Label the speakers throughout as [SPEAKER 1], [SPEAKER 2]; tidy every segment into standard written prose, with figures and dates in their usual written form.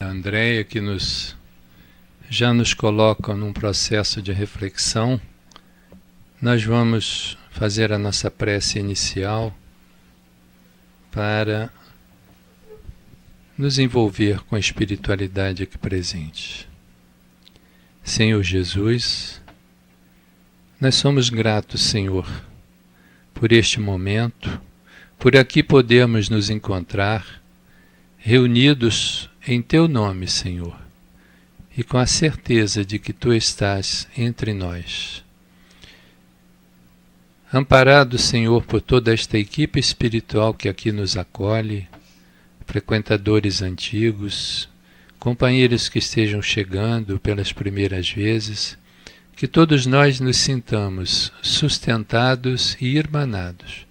[SPEAKER 1] Andréia, que já nos coloca num processo de reflexão. Nós vamos fazer a nossa prece inicial para nos envolver com a espiritualidade aqui presente. Senhor Jesus, nós somos gratos, Senhor, por este momento, por aqui podermos nos encontrar reunidos em Teu nome, Senhor, e com a certeza de que Tu estás entre nós. Amparado, Senhor, por toda esta equipe espiritual que aqui nos acolhe, frequentadores antigos, companheiros que estejam chegando pelas primeiras vezes, que todos nós nos sintamos sustentados e irmanados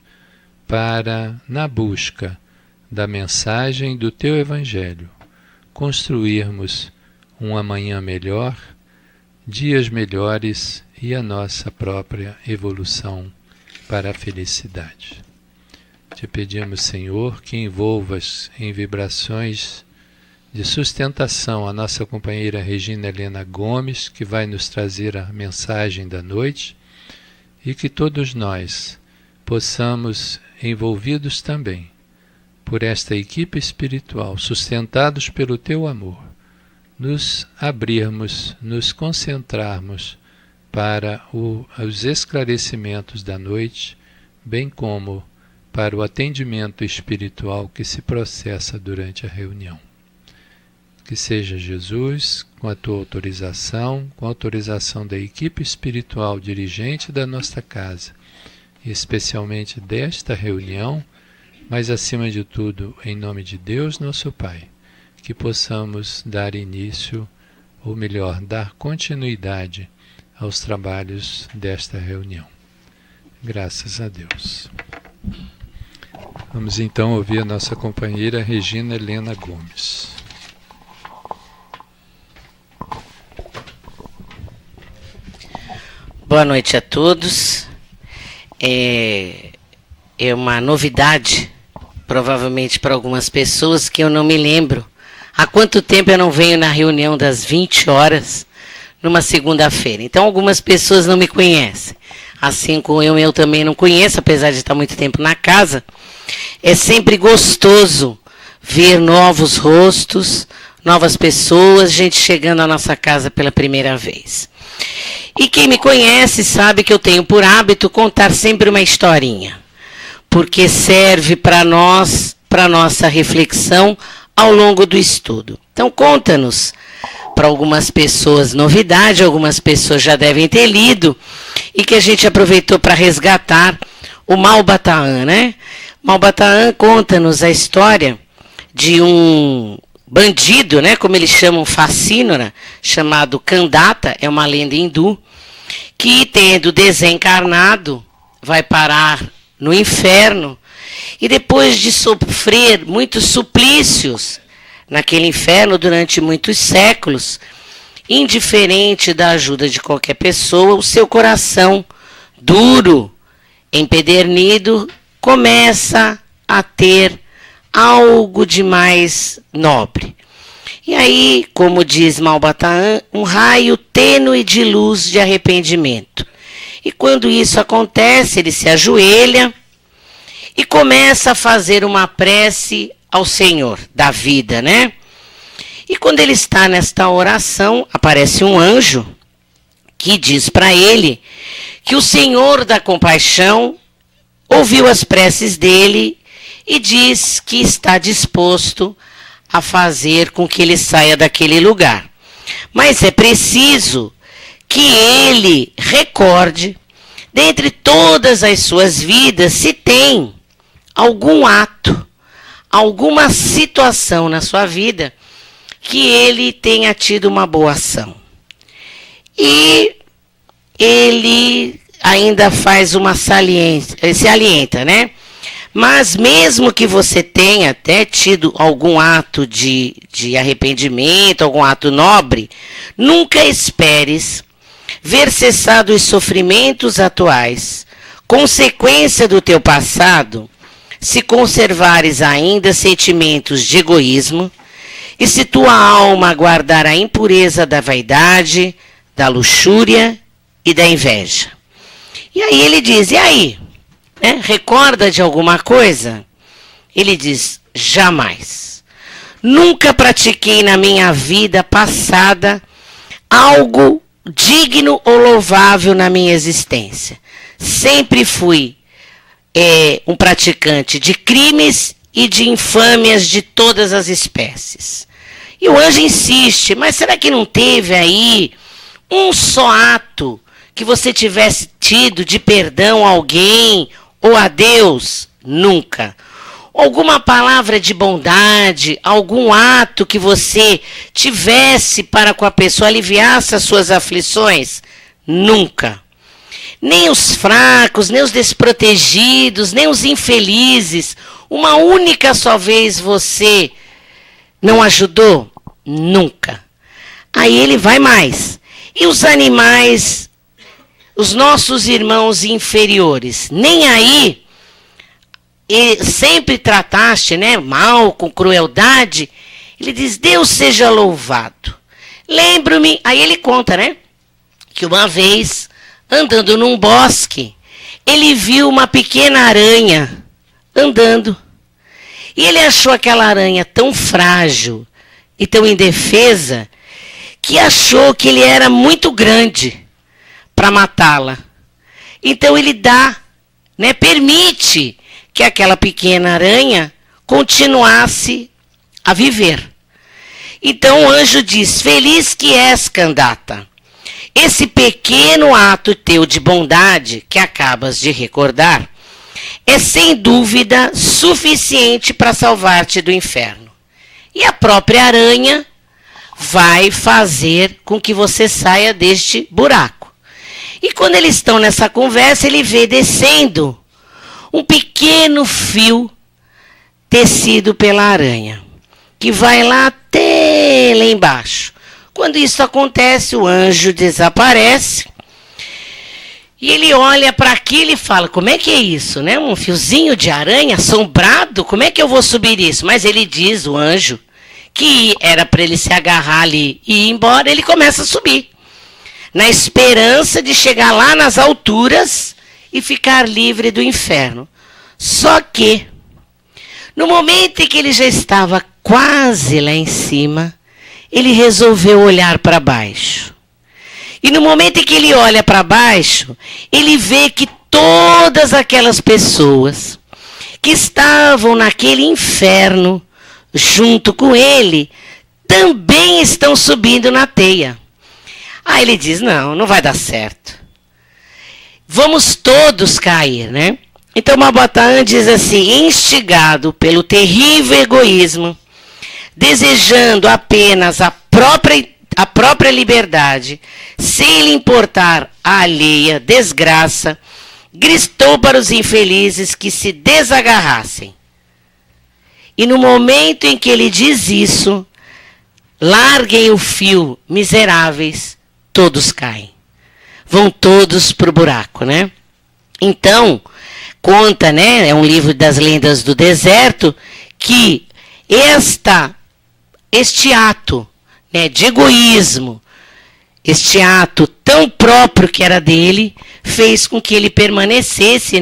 [SPEAKER 1] para, na busca da mensagem do Teu Evangelho, construirmos um amanhã melhor, dias melhores e a nossa própria evolução para a felicidade. Te pedimos, Senhor, que envolvas em vibrações de sustentação a nossa companheira Regina Helena Gomes, que vai nos trazer a mensagem da noite, e que todos nós possamos, envolvidos também por esta equipe espiritual, sustentados pelo Teu amor, nos abrirmos, nos concentrarmos para os esclarecimentos da noite, bem como para o atendimento espiritual que se processa durante a reunião. Que seja Jesus, com a Tua autorização, com a autorização da equipe espiritual dirigente da nossa casa, e especialmente desta reunião, mas acima de tudo, em nome de Deus, nosso Pai, que possamos dar início, ou melhor, dar continuidade aos trabalhos desta reunião. Graças a Deus. Vamos então ouvir a nossa companheira Regina Helena Gomes.
[SPEAKER 2] Boa noite a todos. É uma novidade, provavelmente para algumas pessoas, que eu não me lembro há quanto tempo eu não venho na reunião das 20 horas numa segunda-feira. Então algumas pessoas não me conhecem, assim como eu também não conheço, apesar de estar muito tempo na casa. É sempre gostoso ver novos rostos, novas pessoas, gente chegando à nossa casa pela primeira vez. E quem me conhece sabe que eu tenho por hábito contar sempre uma historinha, porque serve para nós, para nossa reflexão ao longo do estudo. Então conta-nos, para algumas pessoas novidade, algumas pessoas já devem ter lido, e que a gente aproveitou para resgatar o Malbataan, né? Malbataan conta-nos a história de um bandido, né, como eles chamam, Facínora, chamado Kandata, é uma lenda hindu, que tendo desencarnado, vai parar no inferno, e depois de sofrer muitos suplícios naquele inferno durante muitos séculos, indiferente da ajuda de qualquer pessoa, o seu coração duro, empedernido, começa a ter algo de mais nobre. E aí, como diz Malbataan, um raio tênue de luz de arrependimento. E quando isso acontece, ele se ajoelha e começa a fazer uma prece ao Senhor da vida, né? E quando ele está nesta oração, aparece um anjo que diz para ele que o Senhor da compaixão ouviu as preces dele e diz que está disposto a fazer com que ele saia daquele lugar. Mas é preciso que ele recorde, dentre todas as suas vidas, se tem algum ato, alguma situação na sua vida que ele tenha tido uma boa ação. E ele ainda faz uma saliência, se alienta, né? Mas mesmo que você tenha até tido algum ato de arrependimento, algum ato nobre, nunca esperes ver cessado os sofrimentos atuais, consequência do teu passado, se conservares ainda sentimentos de egoísmo, E se tua alma guardar a impureza da vaidade, da luxúria e da inveja. E aí ele diz, e aí? Recorda de alguma coisa? Ele diz, jamais. Nunca pratiquei na minha vida passada algo digno ou louvável na minha existência. Sempre fui um praticante de crimes e de infâmias de todas as espécies. E o anjo insiste, mas será que não teve aí um só ato que você tivesse tido de perdão a alguém ou a Deus? Nunca. Alguma palavra de bondade, algum ato que você tivesse para com a pessoa, aliviasse as suas aflições? Nunca. Nem os fracos, nem os desprotegidos, nem os infelizes. Uma única só vez você não ajudou? Nunca. Aí ele vai mais. E os animais, os nossos irmãos inferiores, nem aí sempre trataste, mal, com crueldade? Ele diz, Deus seja louvado. Lembro-me, aí ele conta, que uma vez, andando num bosque, ele viu uma pequena aranha andando. E ele achou aquela aranha tão frágil e tão indefesa, que achou que ele era muito grande para matá-la. Então ele permite que aquela pequena aranha continuasse a viver. Então o anjo diz, feliz que és, candata. Esse pequeno ato teu de bondade que acabas de recordar é sem dúvida suficiente para salvar-te do inferno. E a própria aranha vai fazer com que você saia deste buraco. E quando eles estão nessa conversa, ele vê descendo um pequeno fio tecido pela aranha, que vai lá até lá embaixo. Quando isso acontece, o anjo desaparece. E ele olha para aquilo e fala, como é que é isso, Um fiozinho de aranha assombrado? Como é que eu vou subir isso? Mas ele diz, o anjo, que era para ele se agarrar ali e ir embora. Ele começa a subir, na esperança de chegar lá nas alturas e ficar livre do inferno. Só que, no momento em que ele já estava quase lá em cima, ele resolveu olhar para baixo. E no momento em que ele olha para baixo, ele vê que todas aquelas pessoas que estavam naquele inferno junto com ele, também estão subindo na teia. Aí ele diz, não vai dar certo. Vamos todos cair, Então Mabotahan diz assim, instigado pelo terrível egoísmo, desejando apenas a própria liberdade, sem lhe importar a alheia desgraça, gritou para os infelizes que se desagarrassem. E no momento em que ele diz isso, larguem o fio, miseráveis, todos caem. Vão todos para o buraco, Então, conta, é um livro das lendas do deserto, que este ato de egoísmo, este ato tão próprio que era dele, fez com que ele permanecesse,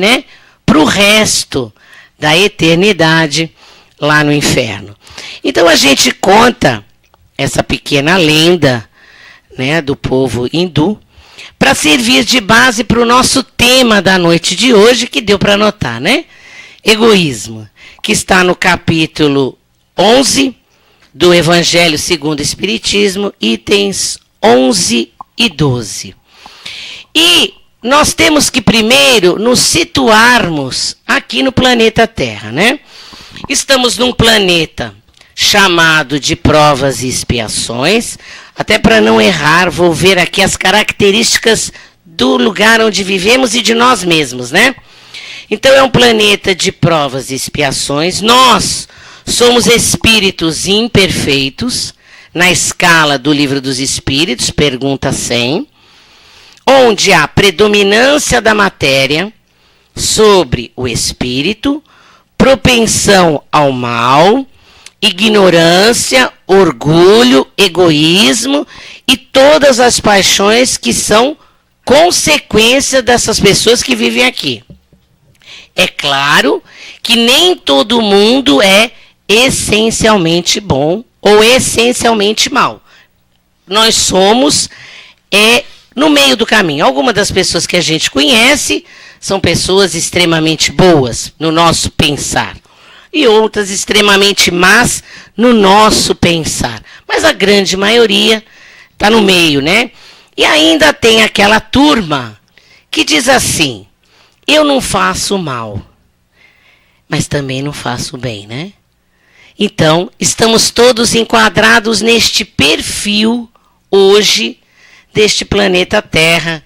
[SPEAKER 2] para o resto da eternidade lá no inferno. Então a gente conta essa pequena lenda, do povo hindu, para servir de base para o nosso tema da noite de hoje, que deu para anotar, Egoísmo, que está no capítulo 11 do Evangelho segundo o Espiritismo, itens 11 e 12. E nós temos que primeiro nos situarmos aqui no planeta Terra, Estamos num planeta chamado de provas e expiações. Até para não errar, vou ver aqui as características do lugar onde vivemos e de nós mesmos, Então é um planeta de provas e expiações. Nós somos espíritos imperfeitos, na escala do Livro dos Espíritos, pergunta 100, onde há predominância da matéria sobre o espírito, propensão ao mal ignorância, orgulho, egoísmo e todas as paixões que são consequência dessas pessoas que vivem aqui. É claro que nem todo mundo é essencialmente bom ou essencialmente mal. Nós somos no meio do caminho. Algumas das pessoas que a gente conhece são pessoas extremamente boas no nosso pensar. E outras extremamente más no nosso pensar. Mas a grande maioria está no meio, né? E ainda tem aquela turma que diz assim: eu não faço mal, mas também não faço bem, né? Então, estamos todos enquadrados neste perfil hoje deste planeta Terra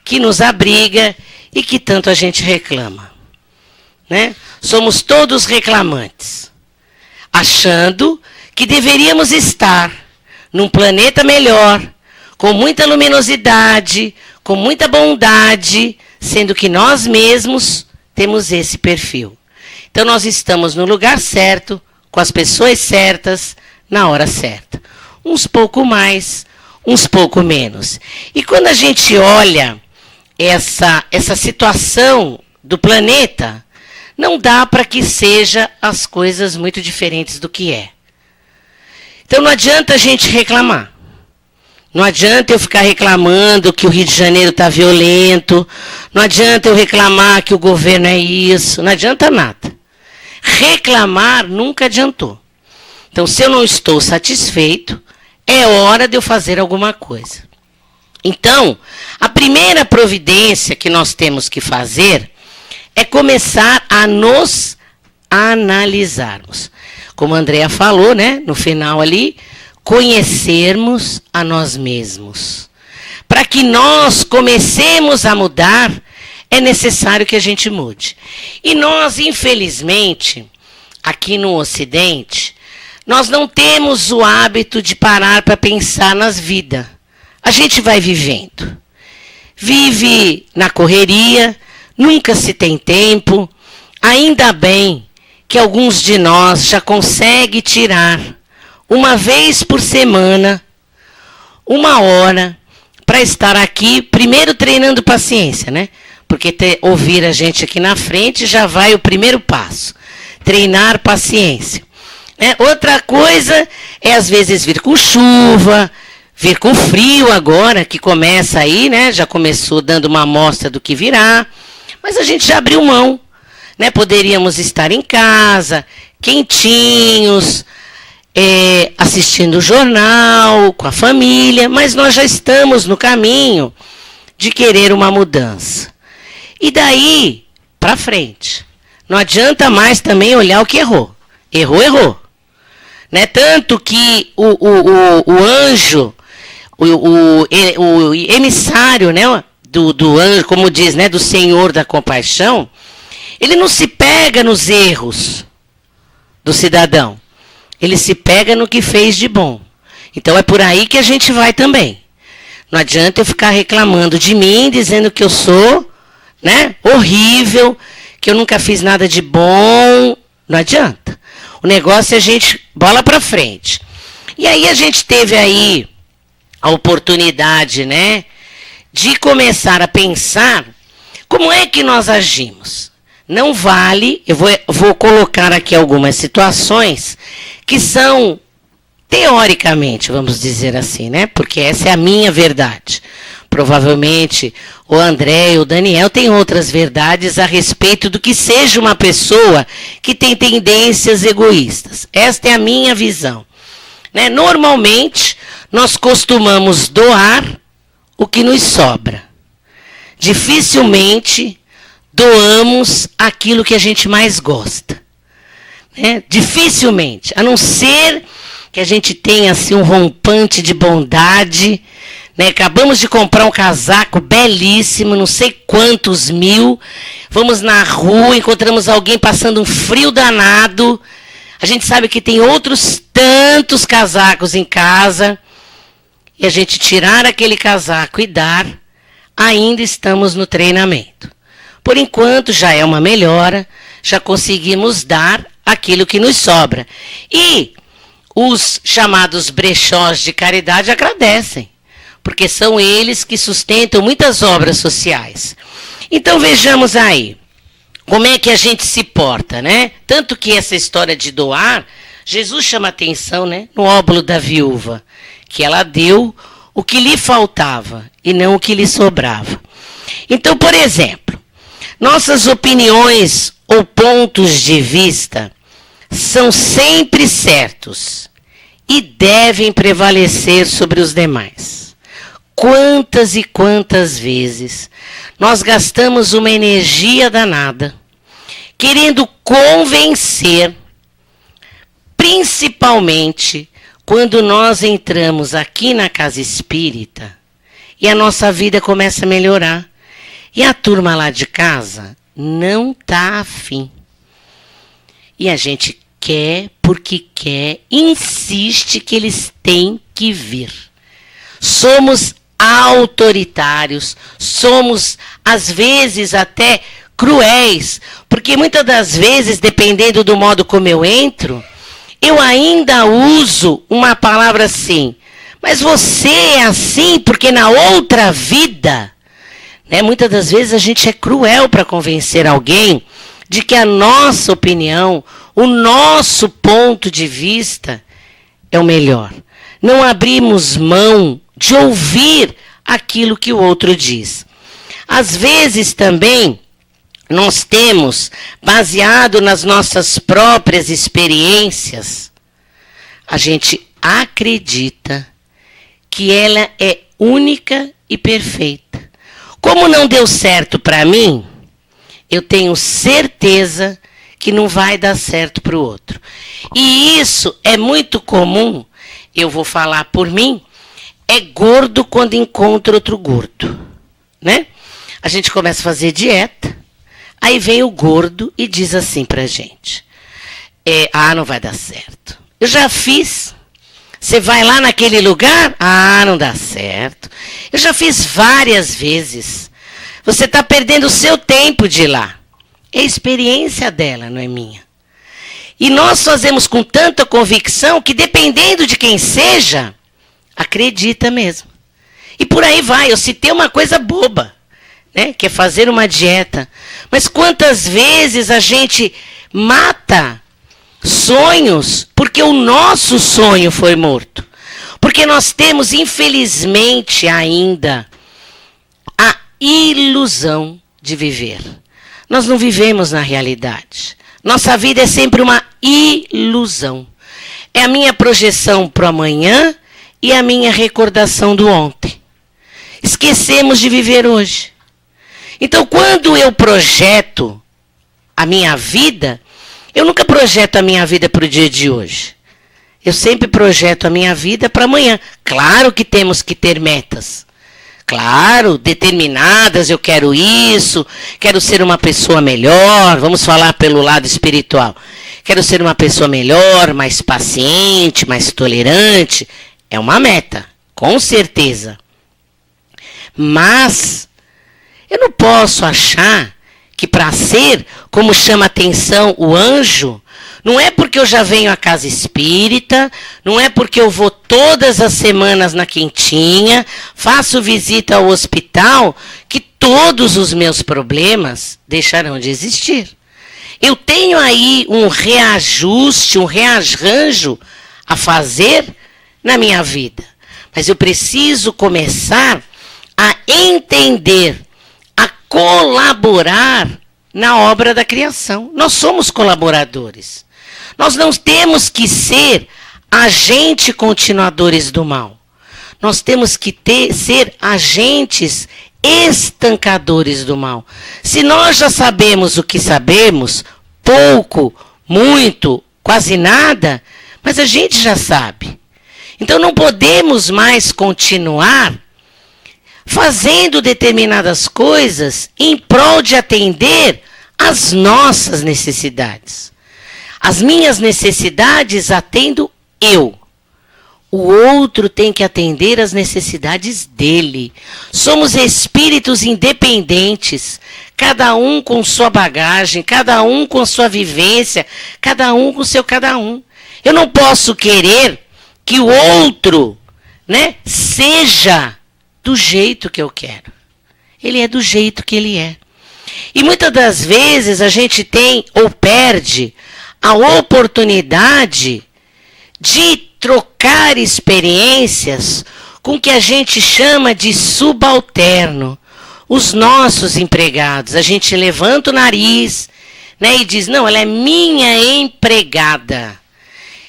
[SPEAKER 2] que nos abriga e que tanto a gente reclama, né? Somos todos reclamantes, achando que deveríamos estar num planeta melhor, com muita luminosidade, com muita bondade, sendo que nós mesmos temos esse perfil. Então nós estamos no lugar certo, com as pessoas certas, na hora certa. Uns pouco mais, uns pouco menos. E quando a gente olha essa situação do planeta, não dá para que seja as coisas muito diferentes do que é. Então não adianta a gente reclamar. Não adianta eu ficar reclamando que o Rio de Janeiro está violento. Não adianta eu reclamar que o governo é isso. Não adianta nada. Reclamar nunca adiantou. Então, se eu não estou satisfeito, é hora de eu fazer alguma coisa. Então, a primeira providência que nós temos que fazer é começar a nos analisarmos. Como a Andrea falou, né, no final ali, conhecermos a nós mesmos. Para que nós comecemos a mudar, é necessário que a gente mude. E nós, infelizmente, aqui no Ocidente, nós não temos o hábito de parar para pensar nas vidas. A gente vai vivendo. Vive na correria, nunca se tem tempo. Ainda bem que alguns de nós já conseguem tirar uma vez por semana, 1 hora, para estar aqui, primeiro treinando paciência, né? Porque ouvir a gente aqui na frente já vai o primeiro passo. Treinar paciência. Outra coisa é, às vezes, vir com chuva, vir com frio agora, que começa aí, né? Já começou dando uma amostra do que virá. Mas a gente já abriu mão, né? Poderíamos estar em casa, quentinhos, assistindo o jornal, com a família, mas nós já estamos no caminho de querer uma mudança. E daí para frente. Não adianta mais também olhar o que errou. Errou. Né? Tanto que o anjo, o emissário, né, do anjo, como diz, né, do Senhor da compaixão, ele não se pega nos erros do cidadão. Ele se pega no que fez de bom. Então é por aí que a gente vai também. Não adianta eu ficar reclamando de mim, dizendo que eu sou, né, horrível, que eu nunca fiz nada de bom. Não adianta. O negócio é a gente bola para frente. E aí a gente teve aí a oportunidade, né, de começar a pensar como é que nós agimos. Não vale, eu vou colocar aqui algumas situações que são, teoricamente, vamos dizer assim, né? Porque essa é a minha verdade. Provavelmente o André e o Daniel têm outras verdades a respeito do que seja uma pessoa que tem tendências egoístas. Esta é a minha visão. Né? Normalmente, nós costumamos doar o que nos sobra. Dificilmente doamos aquilo que a gente mais gosta. Né? Dificilmente, a não ser que a gente tenha assim, um rompante de bondade. Né? Acabamos de comprar um casaco belíssimo, não sei quantos mil. Vamos na rua, encontramos alguém passando um frio danado. A gente sabe que tem outros tantos casacos em casa. E a gente tirar aquele casaco e dar, ainda estamos no treinamento. Por enquanto já é uma melhora, já conseguimos dar aquilo que nos sobra. E os chamados brechós de caridade agradecem, porque são eles que sustentam muitas obras sociais. Então vejamos aí, como é que a gente se porta, né? Tanto que essa história de doar, Jesus chama atenção, né? No óbolo da viúva, que ela deu o que lhe faltava e não o que lhe sobrava. Então, por exemplo, nossas opiniões ou pontos de vista são sempre certos e devem prevalecer sobre os demais. Quantas e quantas vezes nós gastamos uma energia danada querendo convencer, principalmente quando nós entramos aqui na casa espírita e a nossa vida começa a melhorar. E a turma lá de casa não está afim. E a gente quer porque quer, insiste que eles têm que vir. Somos autoritários, somos às vezes até cruéis, porque muitas das vezes, dependendo do modo como eu entro, eu ainda uso uma palavra assim, mas você é assim porque na outra vida, né, muitas das vezes a gente é cruel para convencer alguém de que a nossa opinião, o nosso ponto de vista é o melhor. Não abrimos mão de ouvir aquilo que o outro diz. Às vezes também nós temos, baseado nas nossas próprias experiências, a gente acredita que ela é única e perfeita. Como não deu certo para mim, eu tenho certeza que não vai dar certo para o outro. E isso é muito comum, eu vou falar por mim, é gordo quando encontra outro gordo, né? A gente começa a fazer dieta, aí vem o gordo e diz assim pra gente, não vai dar certo. Eu já fiz, você vai lá naquele lugar, não dá certo. Eu já fiz várias vezes, você está perdendo o seu tempo de ir lá. É a experiência dela, não é minha. E nós fazemos com tanta convicção que dependendo de quem seja, acredita mesmo. E por aí vai, eu citei uma coisa boba, né, que é fazer uma dieta. Mas quantas vezes a gente mata sonhos porque o nosso sonho foi morto? Porque nós temos, infelizmente, ainda a ilusão de viver. Nós não vivemos na realidade. Nossa vida é sempre uma ilusão. É a minha projeção para o amanhã e a minha recordação do ontem. Esquecemos de viver hoje. Então, quando eu projeto a minha vida, eu nunca projeto a minha vida para o dia de hoje. Eu sempre projeto a minha vida para amanhã. Claro que temos que ter metas. Claro, determinadas, eu quero isso, quero ser uma pessoa melhor, vamos falar pelo lado espiritual. Quero ser uma pessoa melhor, mais paciente, mais tolerante. É uma meta, com certeza. Mas eu não posso achar que para ser, como chama atenção o anjo, não é porque eu já venho à casa espírita, não é porque eu vou todas as semanas na quentinha, faço visita ao hospital, que todos os meus problemas deixarão de existir. Eu tenho aí um reajuste, um rearranjo a fazer na minha vida. Mas eu preciso começar a entender, a colaborar na obra da criação. Nós somos colaboradores. Nós não temos que ser agentes continuadores do mal. Nós temos que ser agentes estancadores do mal. Se nós já sabemos o que sabemos, pouco, muito, quase nada, mas a gente já sabe. Então não podemos mais continuar fazendo determinadas coisas em prol de atender às nossas necessidades. As minhas necessidades atendo eu. O outro tem que atender às necessidades dele. Somos espíritos independentes, cada um com sua bagagem, cada um com sua vivência, cada um com seu cada um. Eu não posso querer que o outro, né, seja do jeito que eu quero. Ele é do jeito que ele é. E muitas das vezes a gente tem ou perde a oportunidade de trocar experiências com o que a gente chama de subalterno. Os nossos empregados, a gente levanta o nariz, né, e diz, não, ela é minha empregada.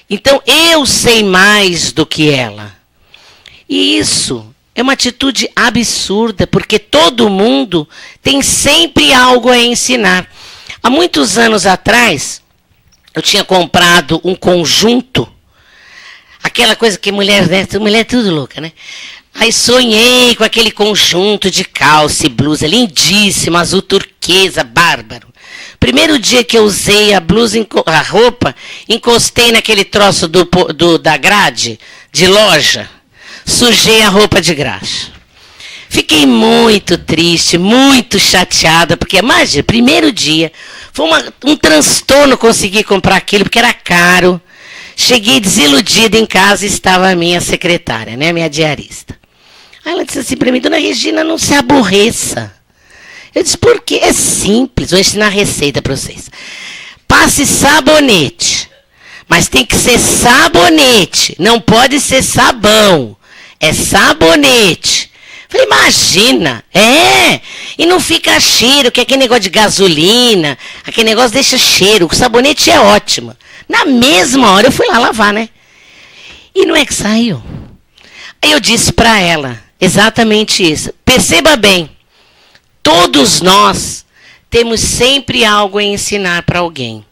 [SPEAKER 2] Então eu sei mais do que ela. E isso é uma atitude absurda, porque todo mundo tem sempre algo a ensinar. Há muitos anos atrás, eu tinha comprado um conjunto, aquela coisa que mulher, né? Mulher é tudo louca, né? Aí sonhei com aquele conjunto de calça e blusa, lindíssimo, azul turquesa, bárbaro. Primeiro dia que eu usei a blusa, a roupa, encostei naquele troço da grade de loja, sujei a roupa de graxa. Fiquei muito triste, muito chateada, porque, imagina, primeiro dia, foi um transtorno conseguir comprar aquilo, porque era caro. Cheguei desiludida em casa e estava a minha secretária, né, minha diarista. Aí ela disse assim para mim, dona Regina, não se aborreça. Eu disse, por quê? É simples, vou ensinar a receita para vocês. Passe sabonete, mas tem que ser sabonete, não pode ser sabão, é sabonete. Falei, imagina, e não fica cheiro, que é aquele negócio de gasolina, aquele negócio deixa cheiro, o sabonete é ótimo. Na mesma hora eu fui lá lavar, né? E não é que saiu. Aí eu disse para ela, exatamente isso, perceba bem, todos nós temos sempre algo a ensinar para alguém.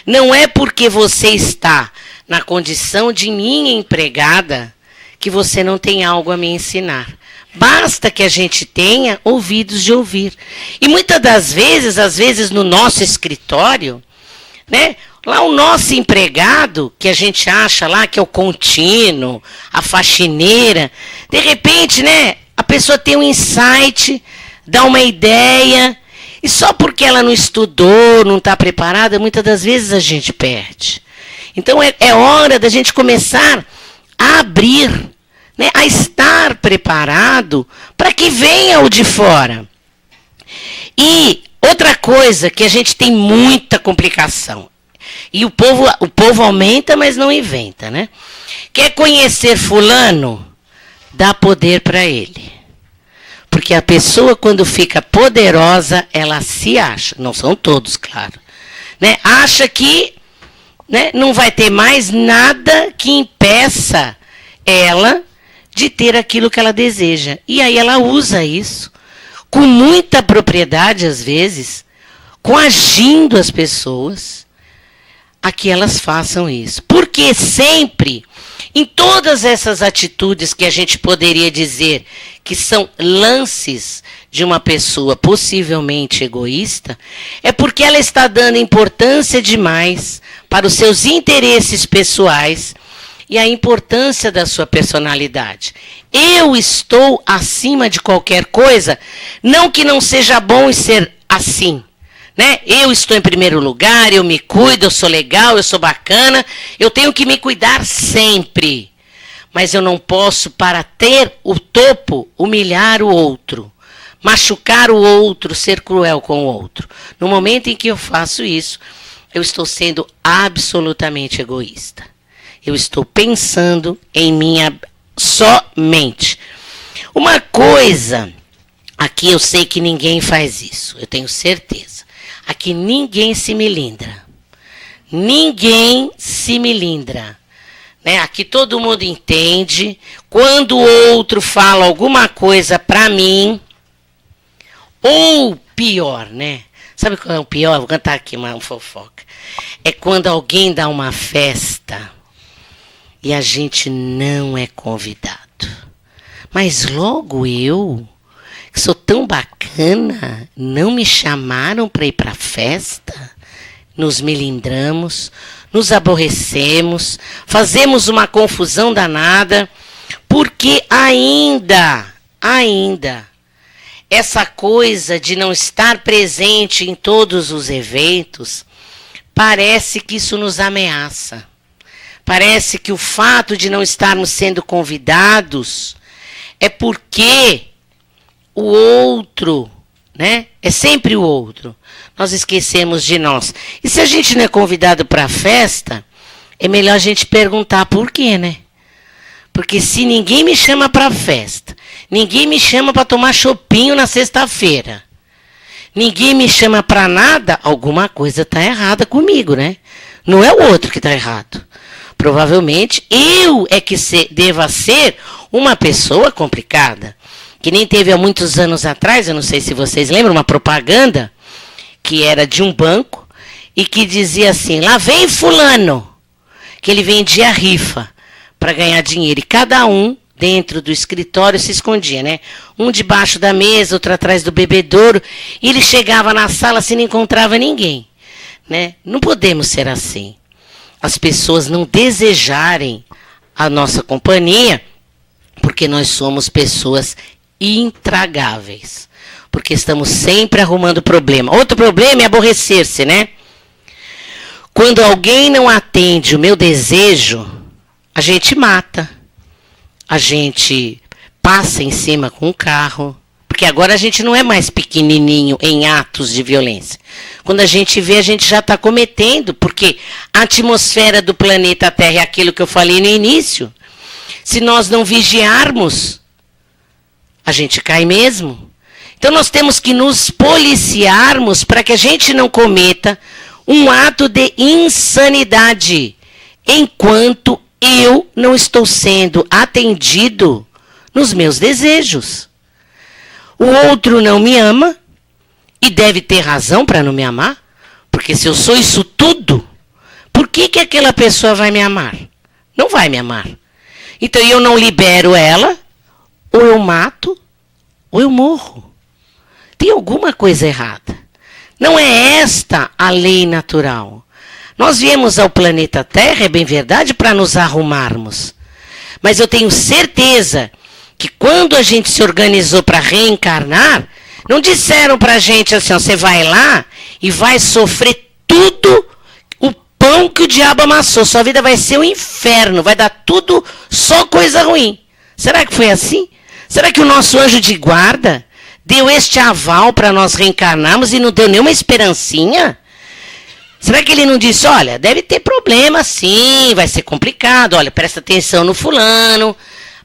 [SPEAKER 2] Não é porque você está na condição de minha empregada que você não tem algo a me ensinar. Basta que a gente tenha ouvidos de ouvir. E muitas das vezes, às vezes no nosso escritório, né? Lá o nosso empregado, que a gente acha lá que é o contínuo, a faxineira, de repente, né? A pessoa tem um insight, dá uma ideia, e só porque ela não estudou, não está preparada, muitas das vezes a gente perde. Então é hora da gente começar a abrir, né, a estar preparado para que venha o de fora. E outra coisa que a gente tem muita complicação, e o povo aumenta, mas não inventa, né? Quer conhecer fulano? Dá poder para ele. Porque a pessoa, quando fica poderosa, ela se acha. Não são todos, claro. Né? Acha que, né, não vai ter mais nada que impeça ela de ter aquilo que ela deseja. E aí ela usa isso com muita propriedade, às vezes, coagindo as pessoas a que elas façam isso. Porque sempre, em todas essas atitudes que a gente poderia dizer que são lances de uma pessoa possivelmente egoísta, é porque ela está dando importância demais para os seus interesses pessoais e a importância da sua personalidade. Eu estou acima de qualquer coisa, não que não seja bom ser assim, né? Eu estou em primeiro lugar, eu me cuido, eu sou legal, eu sou bacana, eu tenho que me cuidar sempre. Mas eu não posso, para ter o topo, humilhar o outro, machucar o outro, ser cruel com o outro. No momento em que eu faço isso, eu estou sendo absolutamente egoísta. Eu estou pensando em minha somente. Uma coisa, aqui eu sei que ninguém faz isso, eu tenho certeza. Aqui ninguém se melindra. Ninguém se melindra. Né? Aqui todo mundo entende. Quando o outro fala alguma coisa para mim, ou pior, né? Sabe qual é o pior? Vou cantar aqui uma fofoca. É quando alguém dá uma festa e a gente não é convidado. Mas logo eu, que sou tão bacana, não me chamaram para ir para a festa? Nos melindramos, nos aborrecemos, fazemos uma confusão danada, porque ainda, essa coisa de não estar presente em todos os eventos, parece que isso nos ameaça. Parece que o fato de não estarmos sendo convidados é porque o outro, né? É sempre o outro. Nós esquecemos de nós. E se a gente não é convidado para a festa, é melhor a gente perguntar por quê, né? Porque se ninguém me chama para a festa, ninguém me chama para tomar chopinho na sexta-feira, ninguém me chama para nada, alguma coisa está errada comigo, né? Não é o outro que está errado. Provavelmente eu é que deva ser uma pessoa complicada. Que nem teve há muitos anos atrás, eu não sei se vocês lembram, uma propaganda que era de um banco e que dizia assim, lá vem fulano, que ele vendia rifa para ganhar dinheiro. E cada um dentro do escritório se escondia, né? Um debaixo da mesa, outro atrás do bebedouro. E ele chegava na sala assim, não encontrava ninguém, né? Não podemos ser assim. As pessoas não desejarem a nossa companhia, porque nós somos pessoas intragáveis. Porque estamos sempre arrumando problema. Outro problema é aborrecer-se, né? Quando alguém não atende o meu desejo, a gente mata. A gente passa em cima com o carro. Porque agora a gente não é mais pequenininho em atos de violência. Quando a gente vê, a gente já está cometendo. Porque a atmosfera do planeta Terra é aquilo que eu falei no início. Se nós não vigiarmos, a gente cai mesmo. Então nós temos que nos policiarmos para que a gente não cometa um ato de insanidade, enquanto eu não estou sendo atendido nos meus desejos. O outro não me ama e deve ter razão para não me amar, porque se eu sou isso tudo, por que aquela pessoa vai me amar? Não vai me amar. Então eu não libero ela, ou eu mato, ou eu morro. Tem alguma coisa errada. Não é esta a lei natural. Nós viemos ao planeta Terra, é bem verdade, para nos arrumarmos. Mas eu tenho certeza que quando a gente se organizou para reencarnar, não disseram para a gente assim, ó, você vai lá e vai sofrer tudo o pão que o diabo amassou. Sua vida vai ser um inferno, vai dar tudo só coisa ruim. Será que foi assim? Será que o nosso anjo de guarda deu este aval para nós reencarnarmos e não deu nenhuma esperancinha? Será que ele não disse, olha, deve ter problema sim, vai ser complicado, olha, presta atenção no fulano,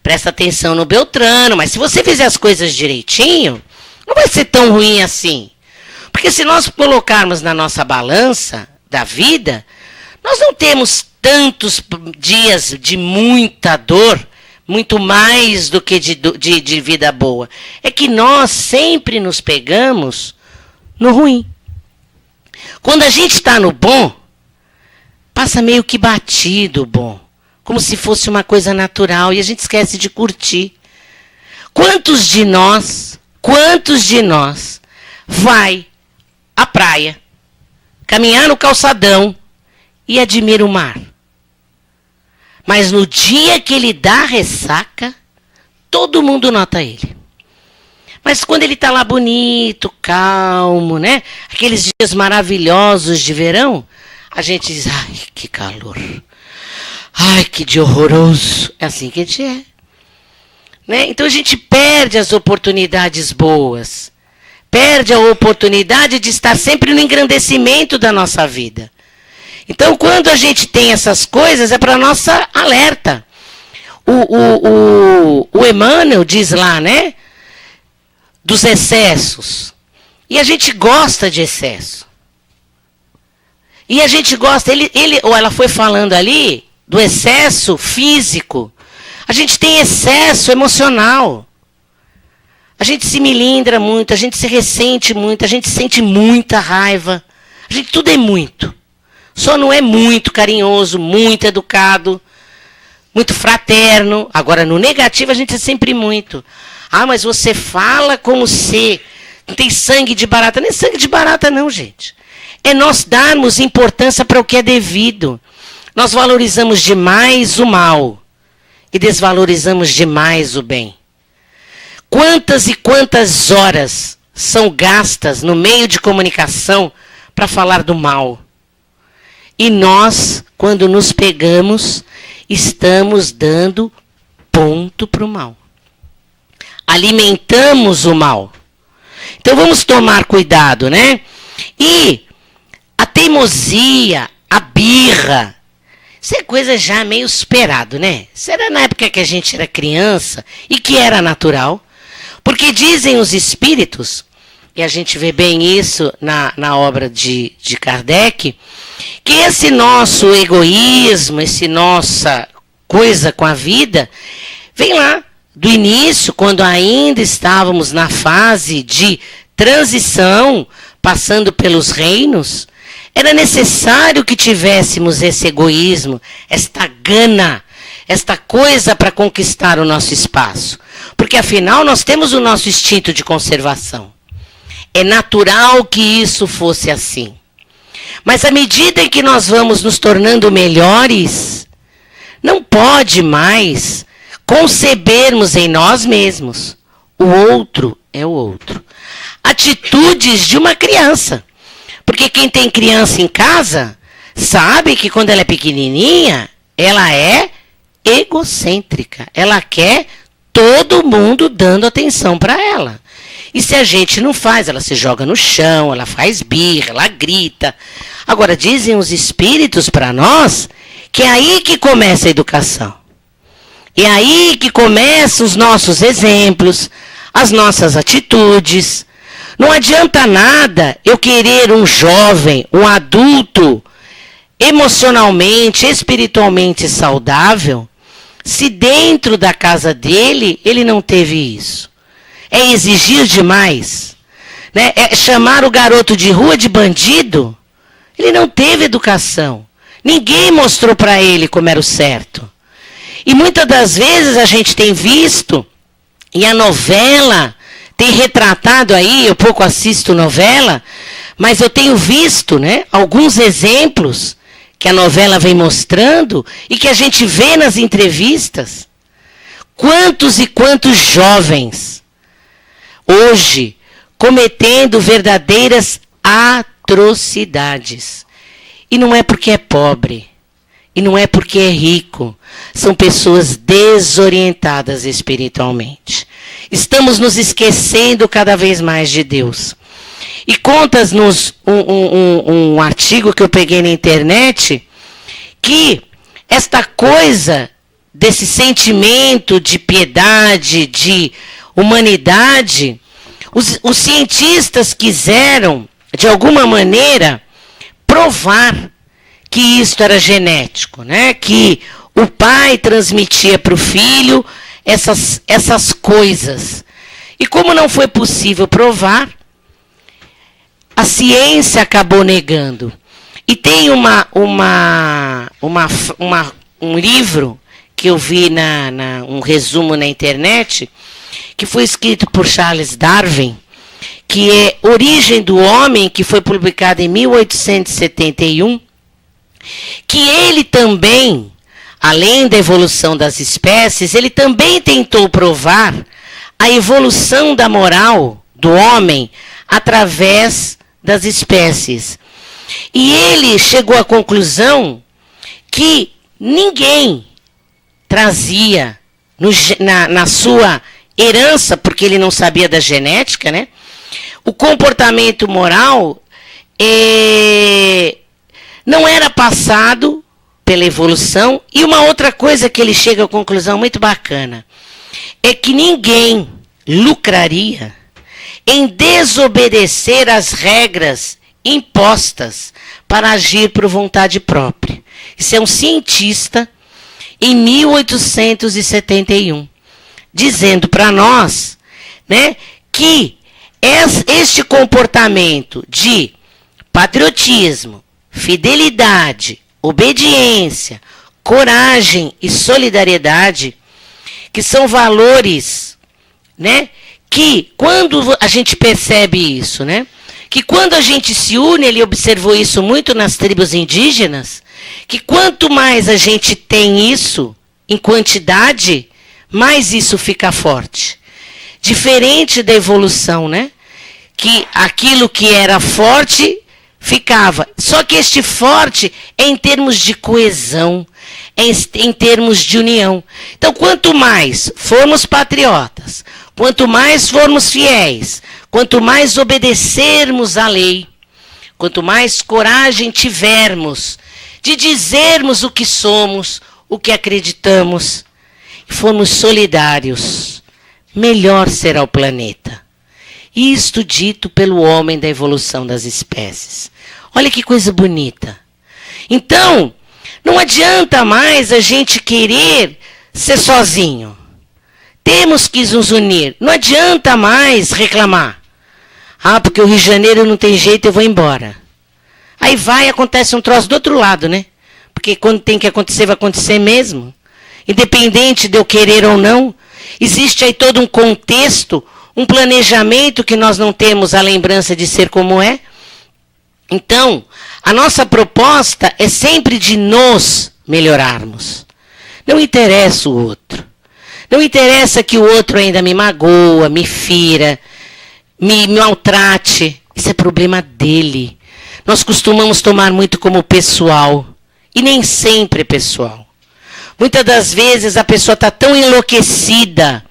[SPEAKER 2] presta atenção no Beltrano, mas se você fizer as coisas direitinho, não vai ser tão ruim assim. Porque se nós colocarmos na nossa balança da vida, nós não temos tantos dias de muita dor, muito mais do que de vida boa. É que nós sempre nos pegamos no ruim. Quando a gente está no bom, passa meio que batido o bom. Como se fosse uma coisa natural e a gente esquece de curtir. Quantos de nós vai à praia, caminhar no calçadão e admira o mar? Mas no dia que ele dá ressaca, todo mundo nota ele. Mas quando ele está lá bonito, calmo, né? Aqueles dias maravilhosos de verão, a gente diz, ai, que calor. Ai, que dia horroroso. É assim que a gente é. Né? Então a gente perde as oportunidades boas. Perde a oportunidade de estar sempre no engrandecimento da nossa vida. Então, quando a gente tem essas coisas, é para nossa alerta. O Emmanuel diz lá, né? Dos excessos. E a gente gosta de excesso. E a gente gosta, ou ela foi falando ali, do excesso físico. A gente tem excesso emocional. A gente se milindra muito, a gente se ressente muito, a gente sente muita raiva. A gente tudo é muito. Só não é muito carinhoso, muito educado, muito fraterno. Agora, no negativo, a gente é sempre muito. Ah, mas você fala como se não tem sangue de barata. Nem é sangue de barata não, gente. É nós darmos importância para o que é devido. Nós valorizamos demais o mal e desvalorizamos demais o bem. Quantas e quantas horas são gastas no meio de comunicação para falar do mal? E nós, quando nos pegamos, estamos dando ponto para o mal. Alimentamos o mal. Então vamos tomar cuidado, né? E a teimosia, a birra, isso é coisa já meio esperado, né? Isso era na época que a gente era criança e que era natural. Porque dizem os espíritos, e a gente vê bem isso na obra de Kardec, que esse nosso egoísmo, esse nossa coisa com a vida, vem lá do início, quando ainda estávamos na fase de transição, passando pelos reinos. Era necessário que tivéssemos esse egoísmo, esta gana, esta coisa para conquistar o nosso espaço. Porque afinal nós temos o nosso instinto de conservação. É natural que isso fosse assim. Mas à medida em que nós vamos nos tornando melhores, não pode mais concebermos em nós mesmos. O outro é o outro. Atitudes de uma criança. Porque quem tem criança em casa sabe que quando ela é pequenininha, ela é egocêntrica. Ela quer todo mundo dando atenção para ela. E se a gente não faz, ela se joga no chão, ela faz birra, ela grita. Agora, dizem os espíritos para nós que é aí que começa a educação. É aí que começam os nossos exemplos, as nossas atitudes. Não adianta nada eu querer um jovem, um adulto, emocionalmente, espiritualmente saudável, se dentro da casa dele ele não teve isso. É exigir demais, né? É chamar o garoto de rua de bandido. Ele não teve educação. Ninguém mostrou para ele como era o certo. E muitas das vezes a gente tem visto, e a novela tem retratado aí, eu pouco assisto novela, mas eu tenho visto, né, alguns exemplos que a novela vem mostrando e que a gente vê nas entrevistas. Quantos e quantos jovens hoje cometendo verdadeiras atrocidades. E não é porque é pobre, e não é porque é rico, são pessoas desorientadas espiritualmente. Estamos nos esquecendo cada vez mais de Deus. E conta-nos um artigo que eu peguei na internet, que esta coisa desse sentimento de piedade, de humanidade, os cientistas quiseram, de alguma maneira, provar que isto era genético, né? Que o pai transmitia para o filho essas coisas. E como não foi possível provar, a ciência acabou negando. E tem um livro que eu vi um resumo na internet, que foi escrito por Charles Darwin, que é Origem do Homem, que foi publicado em 1871, que ele também, além da evolução das espécies, ele também tentou provar a evolução da moral do homem através das espécies. E ele chegou à conclusão que ninguém trazia na sua herança, porque ele não sabia da genética, né? O comportamento moral não era passado pela evolução. E uma outra coisa que ele chega à conclusão muito bacana é que ninguém lucraria em desobedecer às regras impostas para agir por vontade própria. Isso é um cientista em 1871, dizendo para nós, né, que este comportamento de patriotismo, fidelidade, obediência, coragem e solidariedade, que são valores, né, que quando a gente percebe isso, né, que quando a gente se une, ele observou isso muito nas tribos indígenas, que quanto mais a gente tem isso em quantidade, mais isso fica forte. Diferente da evolução, né? Que aquilo que era forte ficava. Só que este forte é em termos de coesão, é em termos de união. Então, quanto mais formos patriotas, quanto mais formos fiéis, quanto mais obedecermos à lei, quanto mais coragem tivermos de dizermos o que somos, o que acreditamos, e formos solidários, melhor será o planeta. Isto dito pelo homem da evolução das espécies. Olha que coisa bonita. Então, não adianta mais a gente querer ser sozinho. Temos que nos unir. Não adianta mais reclamar. Ah, porque o Rio de Janeiro não tem jeito, eu vou embora. Aí acontece um troço do outro lado, né? Porque quando tem que acontecer, vai acontecer mesmo. Independente de eu querer ou não. Existe aí todo um contexto, um planejamento que nós não temos a lembrança de ser como é. Então, a nossa proposta é sempre de nos melhorarmos. Não interessa o outro. Não interessa que o outro ainda me magoa, me fira, me maltrate. Isso é problema dele. Nós costumamos tomar muito como pessoal. E nem sempre é pessoal. Muitas das vezes a pessoa está tão enlouquecida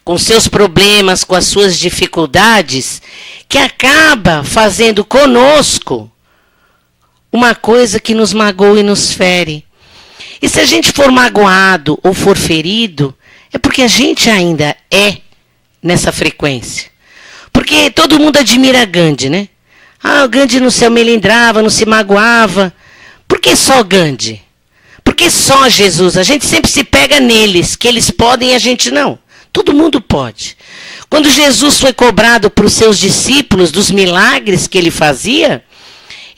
[SPEAKER 2] com seus problemas, com as suas dificuldades, que acaba fazendo conosco uma coisa que nos magoa e nos fere. E se a gente for magoado ou for ferido, é porque a gente ainda é nessa frequência. Porque todo mundo admira Gandhi, né? Ah, o Gandhi não se melindrava, não se magoava. Por que só Gandhi? Por que só Jesus? A gente sempre se pega neles, que eles podem e a gente não. Todo mundo pode. Quando Jesus foi cobrado por seus discípulos dos milagres que ele fazia,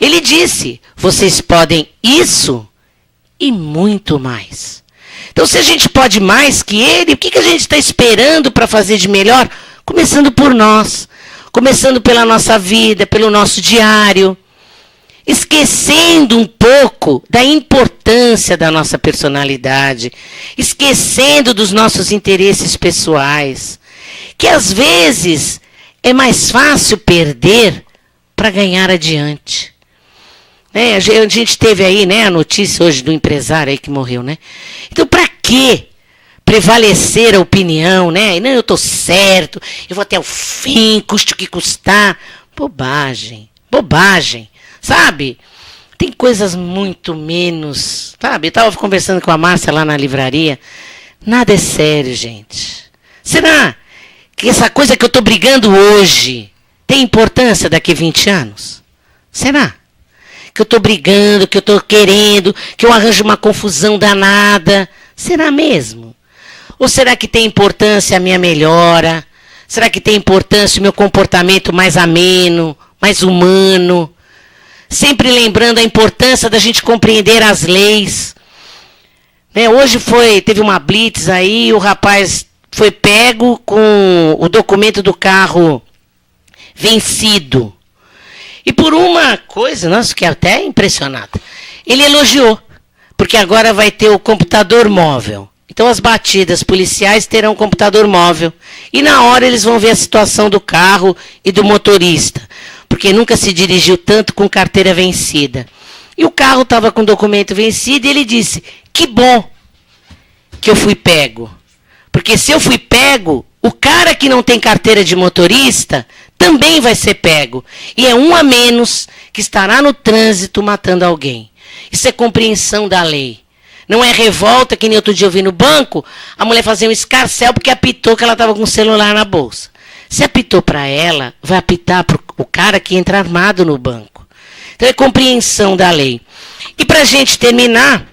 [SPEAKER 2] ele disse, vocês podem isso e muito mais. Então, se a gente pode mais que ele, o que a gente está esperando para fazer de melhor? Começando por nós, começando pela nossa vida, pelo nosso diário, esquecendo um pouco da importância da nossa personalidade, esquecendo dos nossos interesses pessoais, que às vezes é mais fácil perder para ganhar adiante. A gente teve aí, né, a notícia hoje do empresário aí que morreu, né? Então, para que prevalecer a opinião, né? Não, eu estou certo, eu vou até o fim, custe o que custar. Bobagem, bobagem, sabe? Tem coisas muito menos, sabe? Eu estava conversando com a Márcia lá na livraria. Nada é sério, gente. Será que essa coisa que eu estou brigando hoje tem importância daqui a 20 anos? Será? Que eu estou brigando, que eu estou querendo, que eu arranjo uma confusão danada. Será mesmo? Ou será que tem importância a minha melhora? Será que tem importância o meu comportamento mais ameno, mais humano? Sempre lembrando a importância da gente compreender as leis. Hoje teve uma blitz aí, o rapaz foi pego com o documento do carro vencido. E por uma coisa, nossa, que é até impressionado, ele elogiou, porque agora vai ter o computador móvel. Então as batidas policiais terão computador móvel. E na hora eles vão ver a situação do carro e do motorista, porque nunca se dirigiu tanto com carteira vencida. E o carro estava com documento vencido e ele disse, que bom que eu fui pego. Porque se eu fui pego, o cara que não tem carteira de motorista também vai ser pego. E é um a menos que estará no trânsito matando alguém. Isso é compreensão da lei. Não é revolta, que nem outro dia eu vi no banco, a mulher fazer um escarcéu porque apitou que ela estava com o celular na bolsa. Se apitou para ela, vai apitar para o cara que entra armado no banco. Então é compreensão da lei. E para a gente terminar,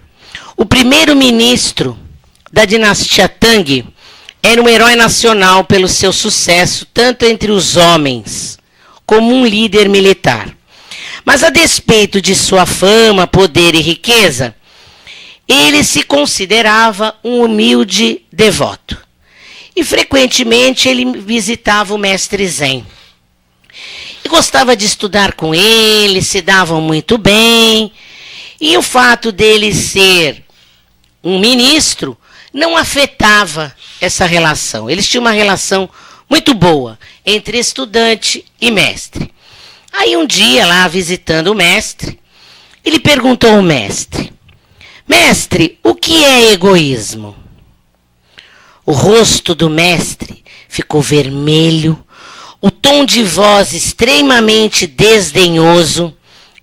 [SPEAKER 2] o primeiro-ministro da dinastia Tang era um herói nacional pelo seu sucesso, tanto entre os homens como um líder militar. Mas a despeito de sua fama, poder e riqueza, ele se considerava um humilde devoto. E frequentemente ele visitava o mestre Zen. E gostava de estudar com ele, se davam muito bem. E o fato dele ser um ministro não afetava essa relação. Eles tinham uma relação muito boa entre estudante e mestre. Aí um dia, lá visitando o mestre, ele perguntou ao mestre: mestre, o que é egoísmo? O rosto do mestre ficou vermelho, o tom de voz extremamente desdenhoso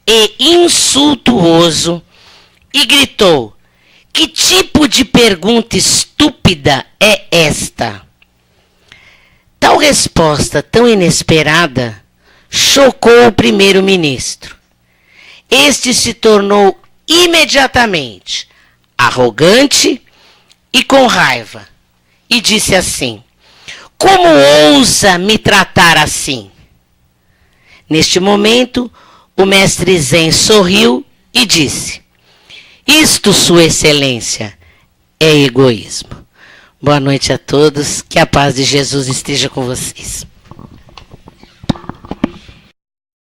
[SPEAKER 2] e insultuoso, e gritou: que tipo de pergunta estúpida é esta? Tal resposta tão inesperada chocou o primeiro-ministro. Este se tornou imediatamente arrogante e com raiva, e disse assim: como ousa me tratar assim? Neste momento, o mestre Zen sorriu e disse: isto, Sua Excelência, é egoísmo. Boa noite a todos, que a paz de Jesus esteja com vocês.